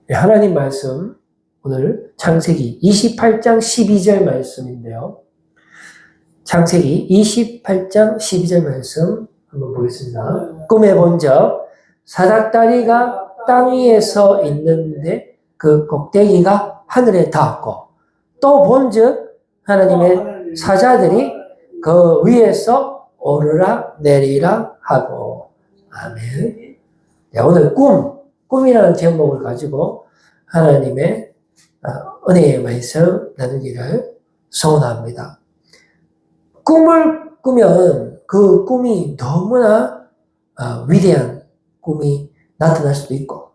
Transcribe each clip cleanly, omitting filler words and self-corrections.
네, 하나님 말씀 오늘 창세기 28장 12절 말씀인데요. 창세기 28장 12절 말씀 한번 보겠습니다. 꿈에 본적 사닥다리가 땅 위에 서 있는데 그 꼭대기가 하늘에 닿았고 또 본즉 하나님의 사자들이 그 위에서 오르락 내리락 하고 아멘. 네, 오늘 꿈이라는 제목을 가지고 하나님의 은혜의 말씀 나누기를 소원합니다. 꿈을 꾸면 그 꿈이 너무나 위대한 꿈이 나타날 수도 있고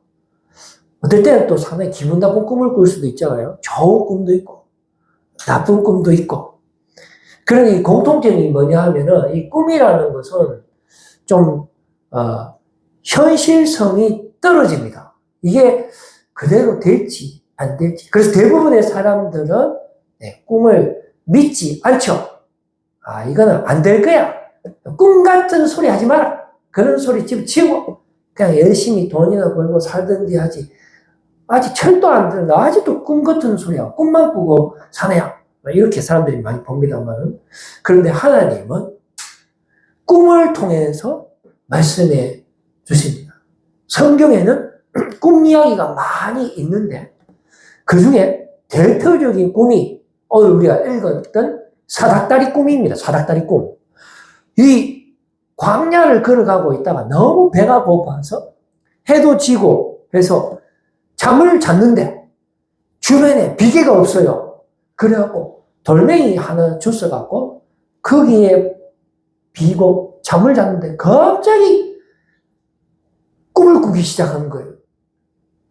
어떨 때는 또 상당히 기분 나쁜 꿈을 꿀 수도 있잖아요. 좋은 꿈도 있고 나쁜 꿈도 있고 그러니 공통점이 뭐냐 하면은 이 꿈이라는 것은 좀 현실성이 떨어집니다. 이게 그대로 될지 안 될지. 그래서 대부분의 사람들은 꿈을 믿지 않죠. 이거는 안 될 거야. 꿈 같은 소리 하지 마라. 그런 소리 집어치우고 그냥 열심히 돈이나 벌고 살든지 하지. 아직 철도 안 된다. 아직도 꿈 같은 소리야. 꿈만 꾸고 사네요. 이렇게 사람들이 많이 봅니다만 그런데 하나님은 꿈을 통해서 말씀해 주십니다. 성경에는 꿈 이야기가 많이 있는데 그 중에 대표적인 꿈이 오늘 우리가 읽었던 사닥다리 꿈입니다. 사닥다리 꿈. 이 광야를 걸어가고 있다가 너무 배가 고파서 해도 지고 해서 잠을 잤는데 주변에 비계가 없어요. 그래갖고 돌멩이 하나 주워갖고 거기에 비고 잠을 잤는데 갑자기 꿈을 꾸기 시작한 거예요.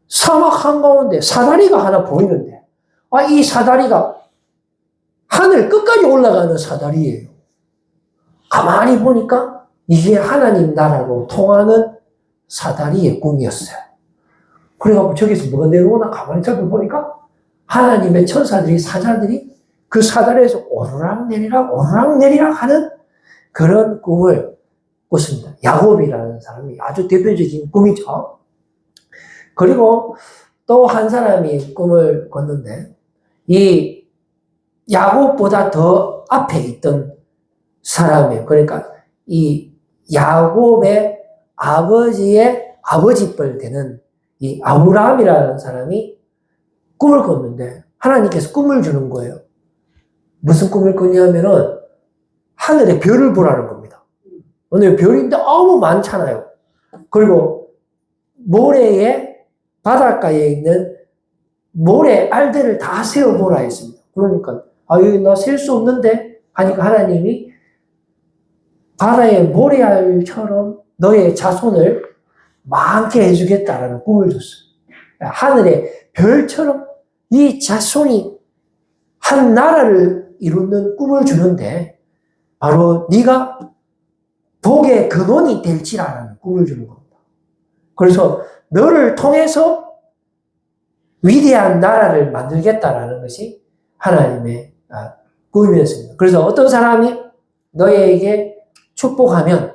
사막 한가운데 사다리가 하나 보이는데 이 사다리가 하늘 끝까지 올라가는 사다리예요. 가만히 보니까 이게 하나님 나라로 통하는 사다리의 꿈이었어요. 그래갖고 저기서 뭐가 내려오나 가만히 살펴보니까 하나님의 천사들이 사자들이 그 사다리에서 오르락내리락 오르락내리락 하는 그런 꿈을 꿨습니다. 야곱이라는 사람이 아주 대표적인 꿈이죠. 그리고 또 한 사람이 꿈을 꿨는데 이 야곱보다 더 앞에 있던 사람이에요. 그러니까 이 야곱의 아버지의 아버지뻘 되는 이 아브라함이라는 사람이 꿈을 꿨는데 하나님께서 꿈을 주는 거예요. 무슨 꿈을 꿨냐면은 하늘에 별을 보라는 겁니다. 오늘 별인데 너무 많잖아요. 그리고 모래에 바닷가에 있는 모래 알들을 다 세어보라 했습니다. 그러니까 여기 나 셀 수 없는데 하니까 하나님이 바다의 모래알처럼 너의 자손을 많게 해주겠다라는 꿈을 줬어요. 하늘의 별처럼 이 자손이 한 나라를 이루는 꿈을 주는데 바로 네가 복의 근원이 될지라는 꿈을 주는 겁니다. 그래서 너를 통해서 위대한 나라를 만들겠다라는 것이 하나님의 꿈이었습니다. 그래서 어떤 사람이 너에게 축복하면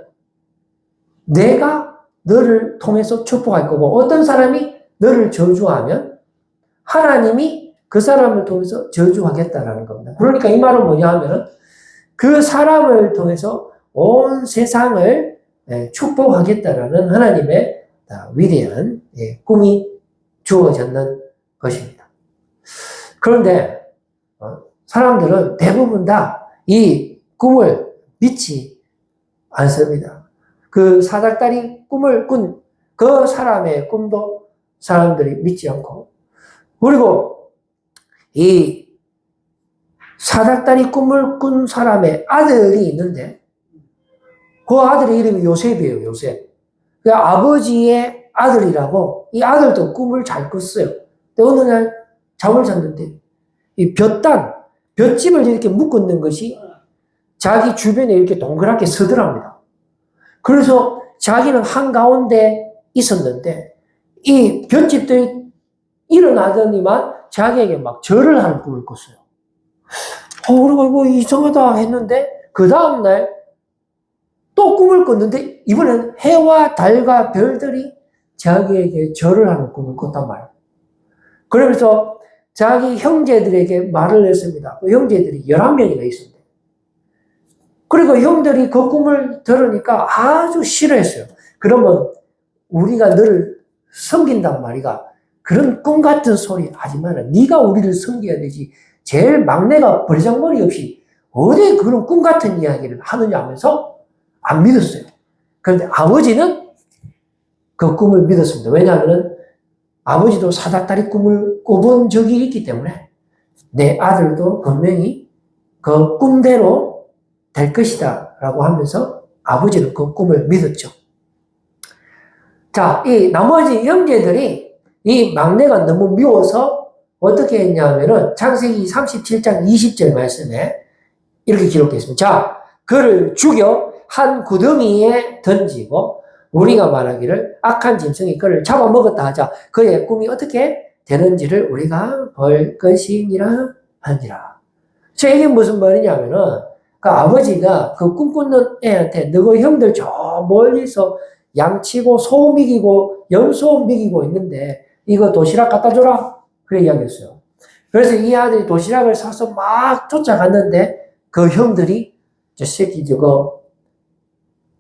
내가 너를 통해서 축복할 거고 어떤 사람이 너를 저주하면 하나님이 그 사람을 통해서 저주하겠다라는 겁니다. 그러니까 이 말은 뭐냐 하면은 그 사람을 통해서 온 세상을 축복하겠다라는 하나님의 위대한 꿈이 주어졌는 것입니다. 그런데 사람들은 대부분 다 이 꿈을 믿지 않습니다. 그 사닥다리 꿈을 꾼 그 사람의 꿈도 사람들이 믿지 않고 그리고 이 사닥다리 꿈을 꾼 사람의 아들이 있는데 그 아들의 이름이 요셉이에요. 요셉. 그 아버지의 아들이라고 이 아들도 꿈을 잘 꿨어요. 근데 어느 날 잠을 잤는데 이 볏집을 이렇게 묶었는 것이 자기 주변에 이렇게 동그랗게 서더랍니다. 그래서 자기는 한가운데 있었는데 이 볏집들이 일어나더니만 자기에게 막 절을 하는 꿈을 꿨어요. 그리고 이상하다 했는데 그 다음날 또 꿈을 꿨는데 이번엔 해와 달과 별들이 자기에게 절을 하는 꿈을 꿨단 말이에요. 그러면서 자기 형제들에게 말을 했습니다. 그 형제들이 11명이나 있었는데. 그리고 형들이 그 꿈을 들으니까 아주 싫어했어요. 그러면 우리가 너를 섬긴단 말이가. 그런 꿈 같은 소리 하지 마라. 네가 우리를 섬겨야 되지. 제일 막내가 버리장머리 없이 어디 그런 꿈 같은 이야기를 하느냐 하면서 안 믿었어요. 그런데 아버지는 그 꿈을 믿었습니다. 왜냐하면 아버지도 사닥다리 꿈을 꿔본 적이 있기 때문에 내 아들도 분명히 그 꿈대로 될 것이다 라고 하면서 아버지는 그 꿈을 믿었죠. 자, 이 나머지 형제들이 이 막내가 너무 미워서 어떻게 했냐면은 창세기 37장 20절 말씀에 이렇게 기록되어 있습니다. 자, 그를 죽여 한 구덩이에 던지고 우리가 말하기를 악한 짐승이 그를 잡아먹었다 하자. 그의 꿈이 어떻게 되는지를 우리가 볼 것이니라 하니라. 자, 이게 무슨 말이냐면은 그 아버지가 그 꿈꾸는 애한테 너희 형들 저 멀리서 양치고 소 먹이고 염소 먹이고 있는데 이거 도시락 갖다 줘라. 그래 이야기했어요. 그래서 이 아들이 도시락을 사서 막 쫓아갔는데 그 형들이 저 새끼 저거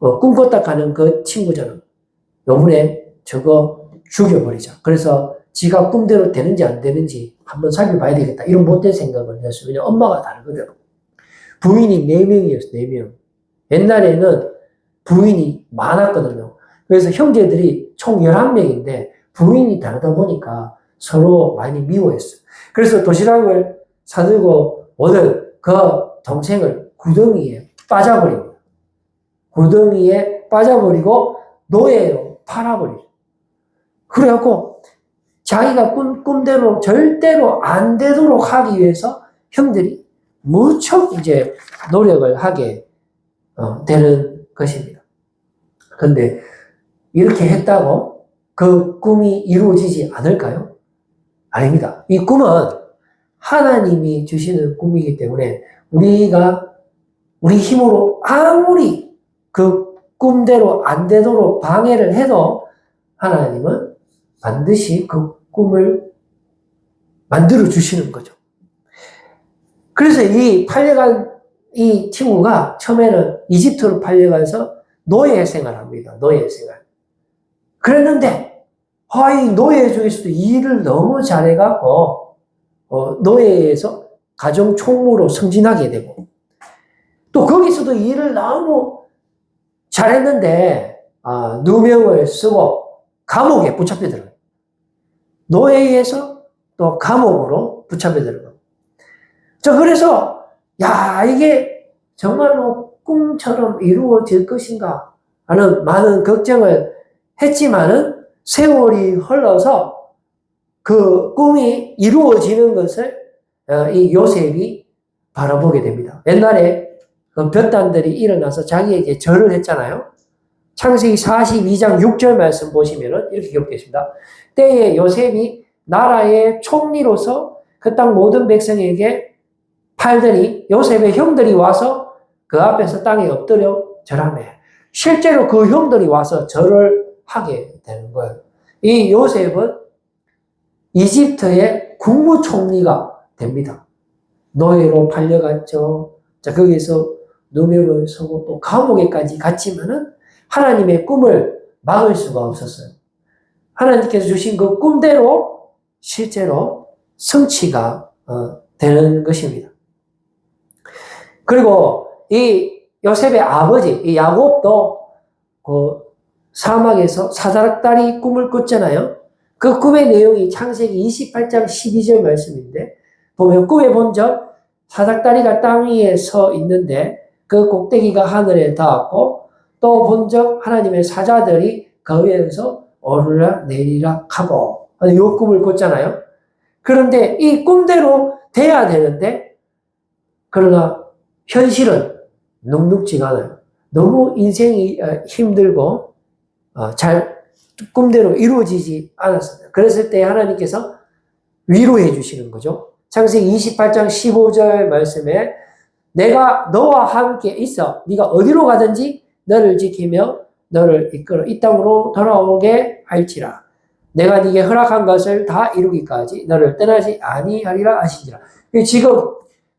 꿈꿨다 가는 그 친구잖아. 요번에 저거 죽여버리자. 그래서 지가 꿈대로 되는지 안 되는지 한번 살펴봐야 되겠다. 이런 못된 생각을 했어요. 왜냐면 엄마가 다르거든. 부인이 4명이었어, 4명. 옛날에는 부인이 많았거든요. 그래서 형제들이 총 11명인데 부인이 다르다 보니까 서로 많이 미워했어요. 그래서 도시락을 사들고 오는 그 동생을 구덩이에 빠져버립니다. 구덩이에 빠져버리고 노예로 팔아버리죠. 그래갖고 자기가 꿈대로 절대로 안 되도록 하기 위해서 형들이 무척 이제 노력을 하게 되는 것입니다. 근데 이렇게 했다고 그 꿈이 이루어지지 않을까요? 아닙니다. 이 꿈은 하나님이 주시는 꿈이기 때문에 우리가 우리 힘으로 아무리 그 꿈대로 안 되도록 방해를 해도 하나님은 반드시 그 꿈을 만들어 주시는 거죠. 그래서 이 팔려간 이 친구가 처음에는 이집트로 팔려가서 노예 생활을 합니다. 노예 생활. 그랬는데, 이 노예 중에서도 일을 너무 잘해갖고, 노예에서 가정 총무로 승진하게 되고, 또 거기서도 일을 너무 잘했는데, 누명을 쓰고 감옥에 붙잡혀 들어가요. 노예에서 또 감옥으로 붙잡혀 들어가요. 그래서, 이게 정말로 꿈처럼 이루어질 것인가 하는 많은 걱정을 했지만은 세월이 흘러서 그 꿈이 이루어지는 것을 이 요셉이 바라보게 됩니다. 옛날에 그 볕단들이 일어나서 자기에게 절을 했잖아요. 창세기 42장 6절 말씀 보시면은 이렇게 기록되어 있습니다. 때에 요셉이 나라의 총리로서 그 땅 모든 백성에게 팔더니 요셉의 형들이 와서 그 앞에서 땅에 엎드려 절하며 실제로 그 형들이 와서 절을 하게 되는 거예요. 이 요셉은 이집트의 국무총리가 됩니다. 노예로 팔려갔죠. 자, 거기서 누명을 쓰고 또 감옥에까지 갔지만은 하나님의 꿈을 막을 수가 없었어요. 하나님께서 주신 그 꿈대로 실제로 성취가 되는 것입니다. 그리고 이 요셉의 아버지, 이 야곱도 그 사막에서 사다락다리 꿈을 꿨잖아요. 그 꿈의 내용이 창세기 28장 12절 말씀인데, 보면 꿈에 본 적 사닥다리가 땅 위에 서 있는데 그 꼭대기가 하늘에 닿았고, 또 본 적 하나님의 사자들이 그 위에서 오르락 내리락 하고, 이 꿈을 꿨잖아요. 그런데 이 꿈대로 돼야 되는데, 그러나 현실은 눅눅지가 않아요. 너무 인생이 힘들고 잘 꿈대로 이루어지지 않았습니다. 그랬을 때 하나님께서 위로해 주시는 거죠. 창세기 28장 15절 말씀에 내가 너와 함께 있어 네가 어디로 가든지 너를 지키며 너를 이끌어 이 땅으로 돌아오게 할지라. 내가 네게 허락한 것을 다 이루기까지 너를 떠나지 아니하리라 하시니라. 지금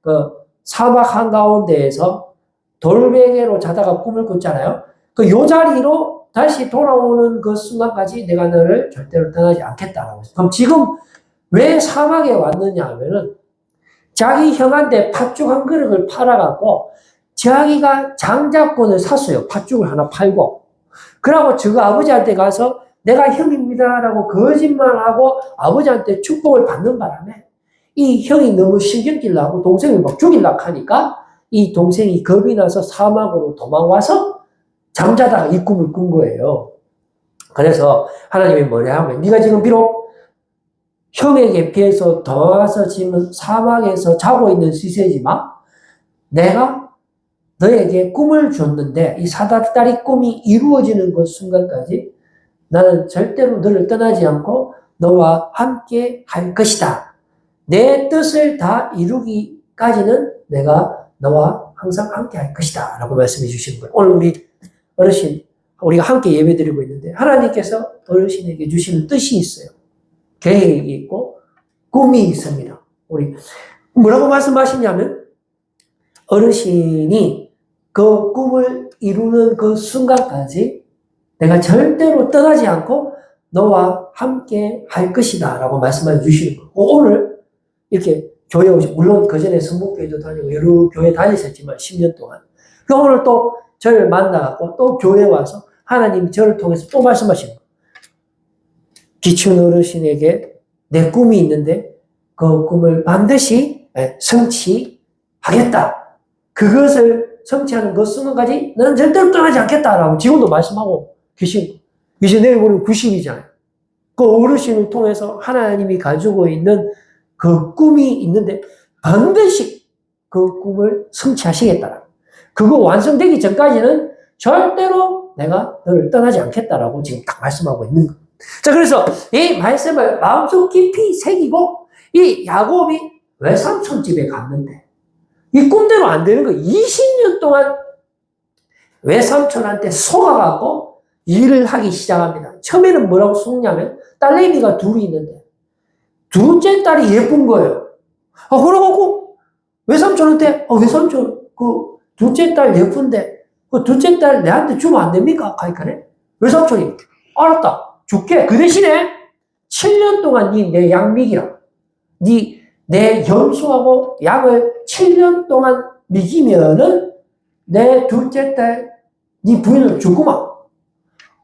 그 사막 한가운데에서 돌베개로 자다가 꿈을 꿨잖아요. 그 요 자리로 다시 돌아오는 그 순간까지 내가 너를 절대로 떠나지 않겠다라고 했어요. 그럼 지금 왜 사막에 왔느냐 하면은 자기 형한테 팥죽 한 그릇을 팔아갖고 자기가 장자권을 샀어요. 팥죽을 하나 팔고. 그러고 저 아버지한테 가서 내가 형입니다라고 거짓말하고 아버지한테 축복을 받는 바람에 이 형이 너무 신경질 나고 동생을 막 죽이려고 하니까 이 동생이 겁이 나서 사막으로 도망와서 잠자다가 이 꿈을 꾼 거예요. 그래서 하나님이 뭐냐 하면 네가 지금 비록 형에게 피해서 도망와서 지금 사막에서 자고 있는 시세지만 내가 너에게 꿈을 줬는데 이 사닥다리 꿈이 이루어지는 그 순간까지 나는 절대로 너를 떠나지 않고 너와 함께 할 것이다. 내 뜻을 다 이루기까지는 내가 너와 항상 함께 할 것이다. 라고 말씀해 주시는 거예요. 오늘 우리 어르신, 우리가 함께 예배 드리고 있는데 하나님께서 어르신에게 주시는 뜻이 있어요. 계획이 있고 꿈이 있습니다. 우리 뭐라고 말씀하시냐면 어르신이 그 꿈을 이루는 그 순간까지 내가 절대로 떠나지 않고 너와 함께 할 것이다 라고 말씀해 주시는 거예요. 오늘 이렇게 교회 오시고 물론 그전에 성목교회도 다니고 여러 교회 다니셨지만 10년 동안 오늘 또 저를 만나고 또 교회 와서 하나님이 저를 통해서 또 말씀하시는 거예요. 기춘 어르신에게 내 꿈이 있는데 그 꿈을 반드시 성취하겠다. 그것을 성취하는 그 순간까지 나는 절대로 떠나지 않겠다라고 지금도 말씀하고 계신 거예요. 이제 내일 모레 90이잖아요. 그 어르신을 통해서 하나님이 가지고 있는 그 꿈이 있는데 반드시 그 꿈을 성취하시겠다. 그거 완성되기 전까지는 절대로 내가 너를 떠나지 않겠다라고 지금 딱 말씀하고 있는 거예요. 자, 그래서 이 말씀을 마음속 깊이 새기고 이 야곱이 외삼촌 집에 갔는데 이 꿈대로 안 되는 거예요. 20년 동안 외삼촌한테 속아갖고 일을 하기 시작합니다. 처음에는 뭐라고 속냐면 딸내미가 둘이 있는데 둘째 딸이 예쁜 거예요. 그래갖고 외삼촌한테 외삼촌 그 둘째 딸 예쁜데 그 둘째 딸 내한테 주면 안 됩니까? 가니까네 외삼촌이 알았다 줄게. 그 대신에 7년 동안 내 양 먹이라. 내 염소하고 양을 7년 동안 먹이면은 내 둘째 딸 네 부인을 주구만.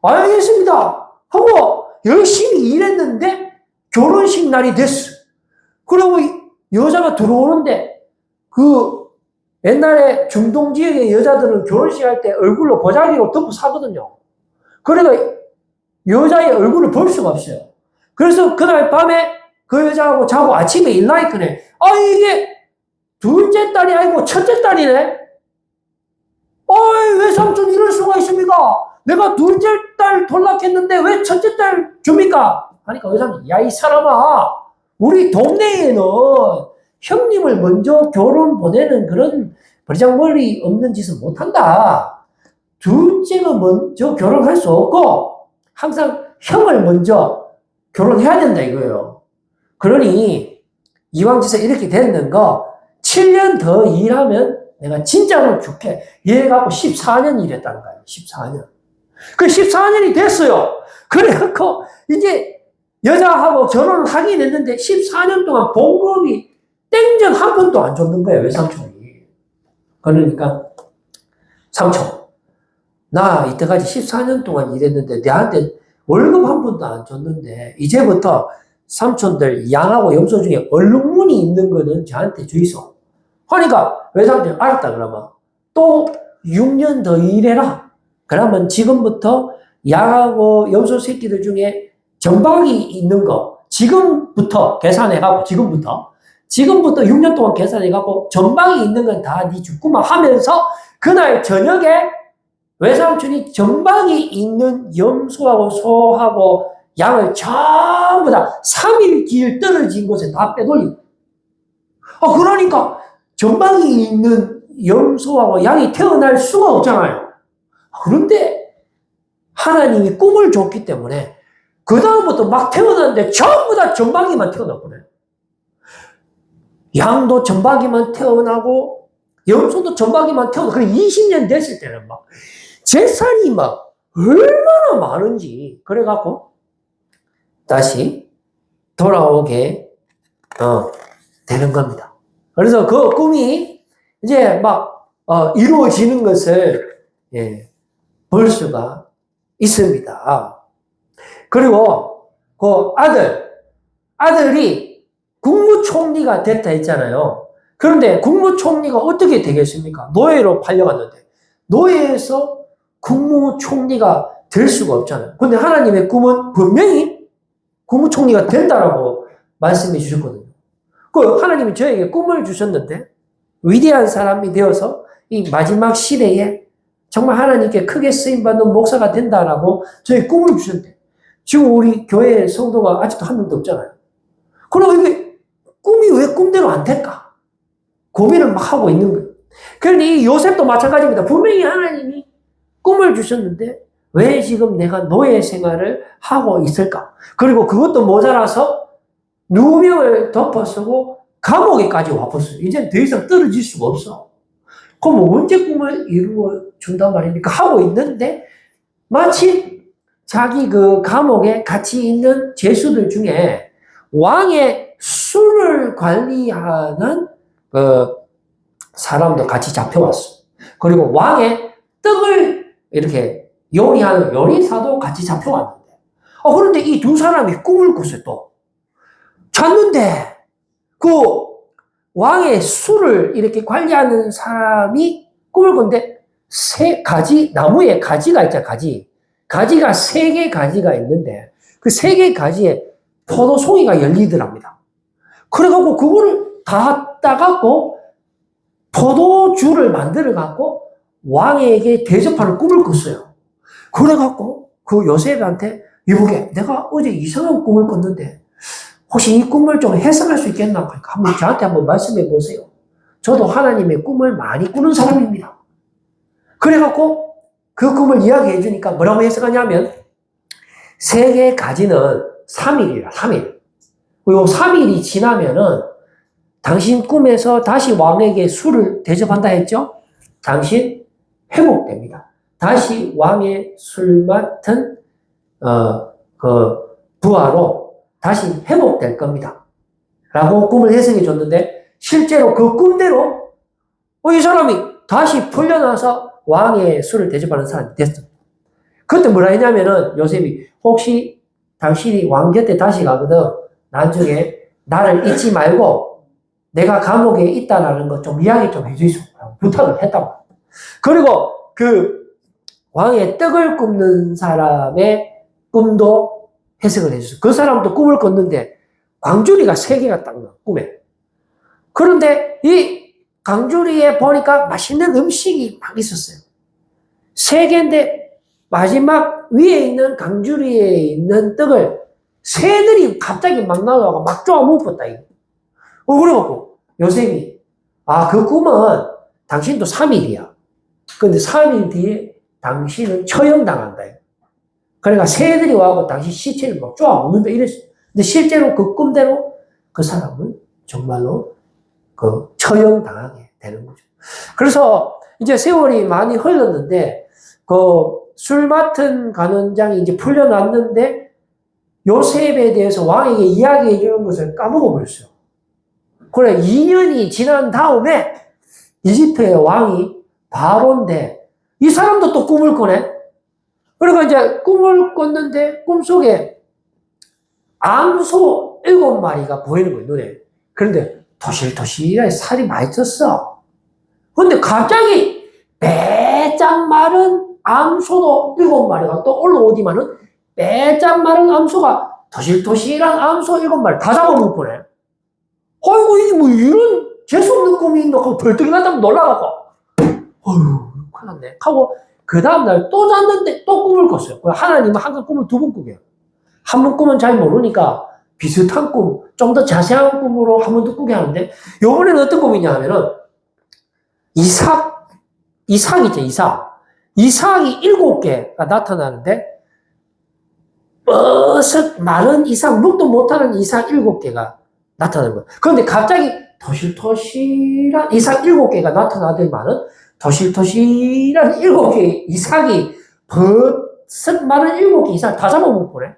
알겠습니다 하고 열심히 일했는데 결혼식 날이 됐어. 그리고 여자가 들어오는데 그 옛날에 중동 지역의 여자들은 결혼식 할 때 얼굴로 보자기로 덮고 사거든요. 그러니까 여자의 얼굴을 볼 수가 없어요. 그래서 그날 밤에 그 여자하고 자고 아침에 일나니까네 이게 둘째 딸이 아니고 첫째 딸이네. 왜 삼촌 이럴 수가 있습니까? 내가 둘째 딸 돌락했는데 왜 첫째 딸 줍니까? 하니까 의사님, 야, 이 사람아, 우리 동네에는 형님을 먼저 결혼 보내는 그런 버리장머리 없는 짓은 못한다. 둘째가 먼저 결혼할 수 없고 항상 형을 먼저 결혼해야 된다 이거예요. 그러니 이왕지서 이렇게 됐는 거 7년 더 일하면 내가 진짜로 줄게. 얘 갖고 14년 일했다는 거예요. 14년. 그 14년이 됐어요. 그래갖고 이제 여자하고 결혼을 하긴 했는데 14년 동안 봉급이 땡전 한 번도 안 줬는 거예요. 외삼촌이. 그러니까 삼촌, 나 이때까지 14년 동안 일했는데 내한테 월급 한 번도 안 줬는데 이제부터 삼촌들 양하고 염소 중에 얼룩무늬 있는 거는 저한테 주이소. 그러니까 외삼촌 알았다 그러면 또 6년 더 일해라. 그러면 지금부터 양하고 염소 새끼들 중에 정박이 있는 거 지금부터 계산해갖고 지금부터 6년 동안 계산해갖고 정박이 있는 건 다 네 죽구만 하면서 그날 저녁에 외삼촌이 정박이 있는 염소하고 소하고 양을 전부 다 3일 길 떨어진 곳에 다 빼돌리고 그러니까 정박이 있는 염소하고 양이 태어날 수가 없잖아요. 그런데 하나님이 꿈을 줬기 때문에 그 다음부터 막 태어났는데 전부 다 전박이만 태어났거든. 양도 전박이만 태어나고 염소도 전박이만 태어나고 그래 20년 됐을 때는 막 재산이 막 얼마나 많은지 그래갖고 다시 돌아오게 되는 겁니다. 그래서 그 꿈이 이제 막 이루어지는 것을 볼 수가 있습니다. 그리고 그 아들이 국무총리가 됐다 했잖아요. 그런데 국무총리가 어떻게 되겠습니까? 노예로 팔려갔는데 노예에서 국무총리가 될 수가 없잖아요. 근데 하나님의 꿈은 분명히 국무총리가 된다라고 말씀해 주셨거든요. 그 하나님이 저에게 꿈을 주셨는데 위대한 사람이 되어서 이 마지막 시대에 정말 하나님께 크게 쓰임받는 목사가 된다라고 저에게 꿈을 주셨는데 지금 우리 교회 성도가 아직도 한 명도 없잖아요. 그럼 이게 꿈이 왜 꿈대로 안 될까? 고민을 막 하고 있는 거예요. 그런데 이 요셉도 마찬가지입니다. 분명히 하나님이 꿈을 주셨는데 왜 지금 내가 노예 생활을 하고 있을까? 그리고 그것도 모자라서 누명을 덮어쓰고 감옥에까지 와봤어요. 이제는 더 이상 떨어질 수가 없어. 그럼 언제 꿈을 이루어 준단 말입니까? 하고 있는데 마치 자기 그 감옥에 같이 있는 죄수들 중에 왕의 술을 관리하는 그 사람도 같이 잡혀왔어. 그리고 왕의 떡을 이렇게 요리하는 요리사도 같이 잡혀왔는데 그런데 이 두 사람이 꿈을 꿨어요. 또 잤는데 그 왕의 술을 이렇게 관리하는 사람이 꿈을 꿨는데 나무에 가지가 있잖아. 가지가 3개 가지가 있는데 그 3개 가지에 포도송이가 열리더랍니다. 그래갖고 그거를 다 따갖고 포도주를 만들어갖고 왕에게 대접하는 꿈을 꿨어요. 그래갖고 그 요셉한테 이보게 내가 어제 이상한 꿈을 꿨는데 혹시 이 꿈을 좀 해석할 수 있겠나? 그러니까 저한테 한번 말씀해 보세요. 저도 하나님의 꿈을 많이 꾸는 사람입니다. 그래갖고 그 꿈을 이야기해 주니까 뭐라고 해석하냐면 3개 가지는 3일이라 3일. 그리고 3일이 지나면은 당신 꿈에서 다시 왕에게 술을 대접한다 했죠? 당신 회복됩니다. 다시 왕의 술 맡은 그 부하로 다시 회복될 겁니다. 라고 꿈을 해석해 줬는데 실제로 그 꿈대로 이 사람이 다시 풀려나서 왕의 술을 대접하는 사람이 됐습니다. 그때 뭐라 했냐면은 요셉이 혹시 당신이 왕 곁에 다시 가거든 나중에 나를 잊지 말고 내가 감옥에 있다라는 거 좀 이야기 좀 해주시오. 부탁을 했다고. 그리고 그 왕의 떡을 굽는 사람의 꿈도 해석을 해줬어요. 그 사람도 꿈을 꿨는데 광주리가 3개가 딱 나와, 꿈에. 그런데 이 광주리에 보니까 맛있는 음식이 막 있었어요. 3개인데 마지막 위에 있는 광주리에 있는 떡을 새들이 갑자기 막 나와서 막 쪼아 먹었다. 그래갖고 요셉이 그 꿈은 당신도 3일이야. 근데 3일 뒤에 당신은 처형당한다. 그러니까 새들이 와서 당신 시체를 막 쪼아 먹는다 이랬어요. 근데 실제로 그 꿈대로 그 사람은 정말로 그 처형당하게 되는 거죠. 그래서 이제 세월이 많이 흘렀는데 그 술 맡은 간원장이 이제 풀려났는데 요셉에 대해서 왕에게 이야기해 주는 것을 까먹어 버렸어요. 그래 2년이 지난 다음에 이집트의 왕이 바로인데 이 사람도 또 꿈을 꿔네. 그러니까 이제 꿈을 꿨는데 꿈속에 암소 7마리가 보이는 거예요, 눈에. 그런데 토실토실하게 살이 많이 쪘어. 근데 갑자기 빼짝 마른 암소도 7마리가 또 올라오지만은 빼짝 마른 암소가 토실토실한 암소 7마리 다 잡아먹을 뻔해. 아이고, 이게 뭐 이런 재수없는 꿈이 있노? 하고 벌떡 일어나면 놀라갖고. 어휴, 큰일 났네. 하고 그 다음날 또 잤는데 또 꿈을 꿨어요. 하나님은 항상 꿈을 2번 꾸게. 한 번 꾸면 잘 모르니까 비슷한 꿈, 좀 더 자세한 꿈으로 한 번 더 꾸게 하는데 요번에는 어떤 꿈이냐 하면은 이삭이죠, 이삭이 7개가 나타나는데 뻐석 마른 이삭, 묵도 못하는 이삭 7개가 나타나는 거예요. 그런데 갑자기 토실토실한 이삭 7개가 나타나더니만은 토실토실한 7개의 이삭이 버석 마른 7개 이삭 다 잡아먹고 그래.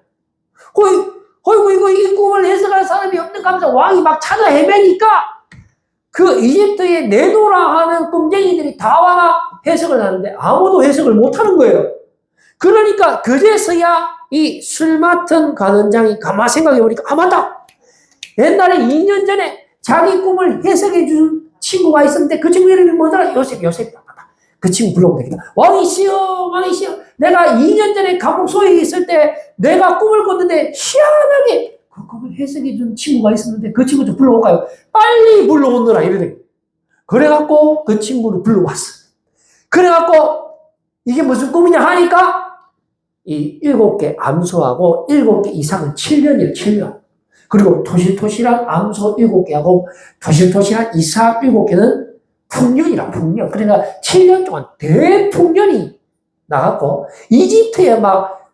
어이구, 이거 이 꿈을 해석할 사람이 없는 감자 왕이 막 찾아 헤매니까 그 이집트에 내노라 하는 꿈쟁이들이 다 와가 해석을 하는데 아무도 해석을 못 하는 거예요. 그러니까 그제서야 이 술 맡은 간원장이 가만 생각해 보니까 아 맞다. 옛날에 2년 전에 자기 꿈을 해석해 준 친구가 있었는데 그 친구 이름이 뭐더라? 요셉. 그 친구 불러오면 되겠다. 왕이시여. 내가 2년 전에 감옥 소에 있을 때 내가 꿈을 꿨는데 희한하게 그 꿈을 해석해 준 친구가 있었는데 그 친구 좀 불러올까요? 빨리 불러오느라 이러더니. 그래갖고 그 친구를 불러왔어. 그래갖고 이게 무슨 꿈이냐 하니까 이 7개 암소하고 7개 이삭은 7년이에요, 7년. 그리고 토실토실한 암소 7개하고 토실토실한 이삭 7개는 풍년이라, 풍년. 그러니까 7년 동안 대풍년이 나갔고, 이집트에 막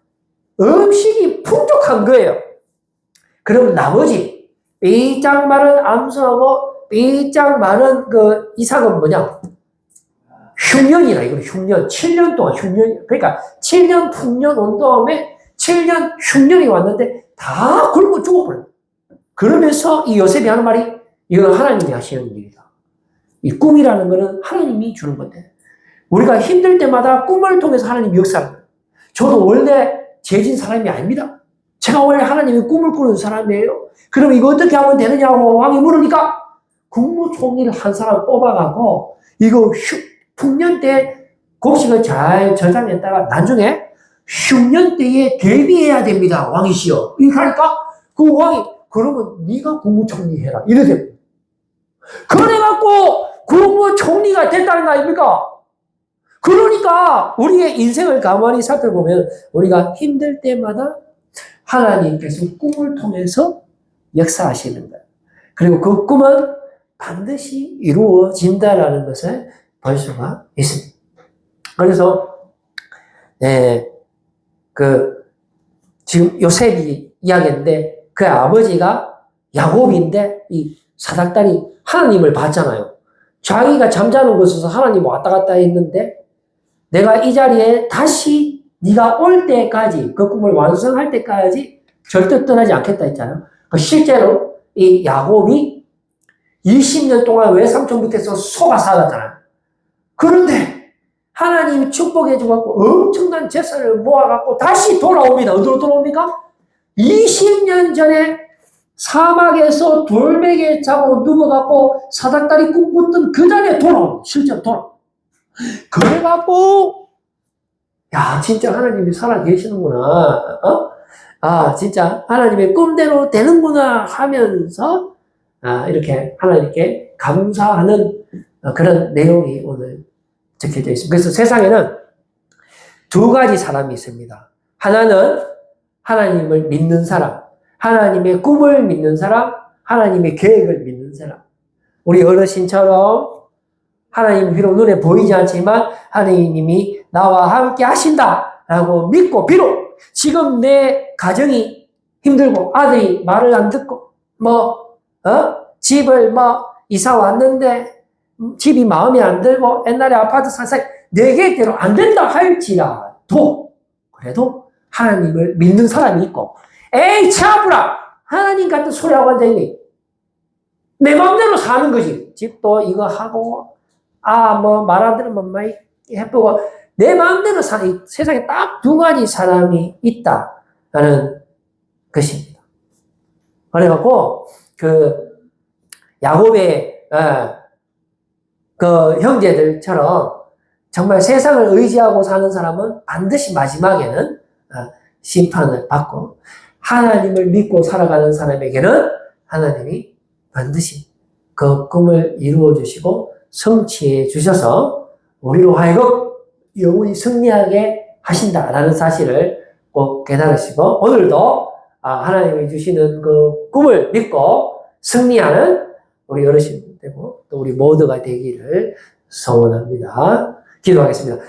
음식이 풍족한 거예요. 그럼 나머지, 삐짝 마른 암소하고 삐짝 마른 그 이삭은 뭐냐? 흉년이라, 이거 흉년. 7년 동안 흉년. 그러니까 7년 풍년 온 다음에 7년 흉년이 왔는데 다 굶어 죽어버려요. 그러면서 이 요셉이 하는 말이, 이건 하나님이 하시는 일이다. 이 꿈이라는 거는 하나님이 주는 건데, 우리가 힘들 때마다 꿈을 통해서 하나님이 역사하는 거예요. 저도 원래 죄진 사람이 아닙니다. 제가 원래 하나님의 꿈을 꾸는 사람이에요. 그럼 이거 어떻게 하면 되느냐고 왕이 물으니까 국무총리를 한 사람 뽑아가고 이거 풍년 때 곡식을 잘 저장했다가 나중에 흉년 때에 대비해야 됩니다. 왕이시여. 이렇게 하니까 그 왕이 그러면 네가 국무총리 해라. 이래 됩니다. 그래갖고 국무총리가 됐다는 거 아닙니까? 그러니까 우리의 인생을 가만히 살펴보면 우리가 힘들 때마다 하나님께서 꿈을 통해서 역사하시는 거예요. 그리고 그 꿈은 반드시 이루어진다라는 것을 볼 수가 있습니다. 그래서 지금 요셉이 이야기인데 그 아버지가 야곱인데 이 사닥다리 하나님을 봤잖아요. 자기가 잠자는 곳에서 하나님 왔다 갔다 했는데 내가 이 자리에 다시 네가 올 때까지 그 꿈을 완성할 때까지 절대 떠나지 않겠다 했잖아요. 실제로 이 야곱이 20년 동안 외삼촌 밑에서 속아 살았잖아요. 그런데 하나님이 축복해주고 엄청난 재산을 모아갖고 다시 돌아옵니다. 어디로 돌아옵니까? 20년 전에 사막에서 돌베개 자고 누워갖고 사닥다리 꿈꿨던 그 자리에 돌아옵니다. 실제로 돌아옵니다. 그래갖고 야 진짜 하나님이 살아계시는구나. 아 진짜 하나님의 꿈대로 되는구나 하면서 이렇게 하나님께 감사하는 그런 내용이 오늘 적혀져 있습니다. 그래서 세상에는 두 가지 사람이 있습니다. 하나는 하나님을 믿는 사람, 하나님의 꿈을 믿는 사람, 하나님의 계획을 믿는 사람. 우리 어르신처럼 하나님 비록 눈에 보이지 않지만 하나님이 나와 함께 하신다라고 믿고 비록 지금 내 가정이 힘들고 아들이 말을 안 듣고 집을 이사 왔는데 집이 마음에 안 들고 옛날에 아파트 살살 내 계획대로 안 된다 할지라도 그래도 하나님을 믿는 사람이 있고 에이 차부라 하나님 같은 소리하고 앉아있니 내 마음대로 사는 거지. 집도 이거 하고 말 안 들으면 막 해보고 내 마음대로 사는 세상에 딱 두 가지 사람이 있다라는 것입니다. 그래갖고 야곱의 그 형제들처럼 정말 세상을 의지하고 사는 사람은 반드시 마지막에는 심판을 받고 하나님을 믿고 살아가는 사람에게는 하나님이 반드시 그 꿈을 이루어 주시고 성취해 주셔서 우리로 하여금 영원히 승리하게 하신다라는 사실을 꼭 깨달으시고 오늘도 하나님이 주시는 그 꿈을 믿고 승리하는 우리 어르신 되고 또 우리 모두가 되기를 소원합니다. 기도하겠습니다.